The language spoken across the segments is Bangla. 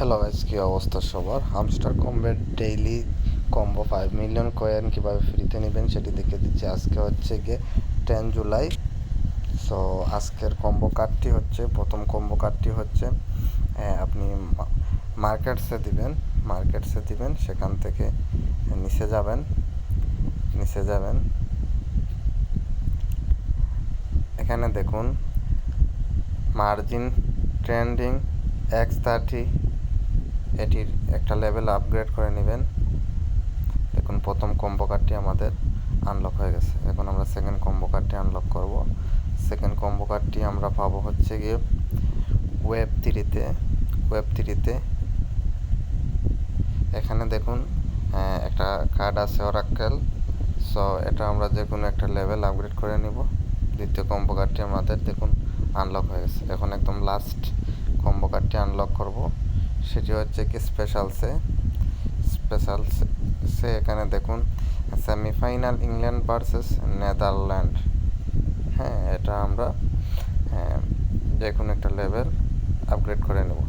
হ্যালো গাইস, কী অবস্থা সবার? হামস্টার কম্বের ডেইলি কম্বো 5 মিলিয়ন কয়েন কীভাবে ফ্রিতে নেবেন সেটি দেখে দিচ্ছি। আজকে হচ্ছে গিয়ে 10 জুলাই। সো আজকের কম্বো কার্ডটি হচ্ছে, প্রথম কম্বো কার্ডটি হচ্ছে আপনি মার্কেটসে দিবেন, সেখান থেকে নিচে যাবেন। এখানে দেখুন মার্জিন ট্রেন্ডিং X30, এটির একটা লেভেল আপগ্রেড করে নেবেন। দেখুন প্রথম কম্বো কার্ডটি আমাদের আনলক হয়ে গেছে। এখন আমরা সেকেন্ড কম্বো কার্ডটি আনলক করব। সেকেন্ড কম্বো কার্ডটি আমরা পাবো হচ্ছে গিয়ে ওয়েব থ্রিতে। এখানে দেখুন একটা কার্ড আছে অরাক্কেল। সো এটা আমরা যে কোনো একটা লেভেল আপগ্রেড করে নিব। দ্বিতীয় কম্বো কার্ডটি আমাদের দেখুন আনলক হয়ে গেছে। এখন একদম লাস্ট কম্বো কার্ডটি আনলক করব, সেটি হচ্ছে কি স্পেশালসে। এখানে দেখুন সেমিফাইনাল ইংল্যান্ড ভার্সেস নেদারল্যান্ড। এটা আমরা যে কোনো একটা লেভেল আপগ্রেড করে নেব।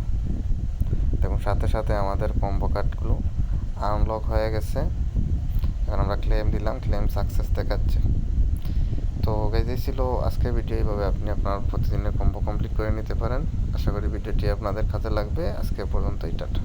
দেখুন সাথে সাথে আমাদের কম্বো কার্ডগুলো আনলক হয়ে গেছে। এখন আমরা ক্লেম দিলাম, ক্লেম সাকসেস দেখাচ্ছে। তো গাইজ এই ছিল আজকের ভিডিও। এইভাবে আপনি আপনার প্রতিদিনের কম্বো কমপ্লিট করে নিতে পারেন। আশা করি ভিডিওটি আপনাদের কাজে লাগবে। আজকে পর্যন্তই, টাটা।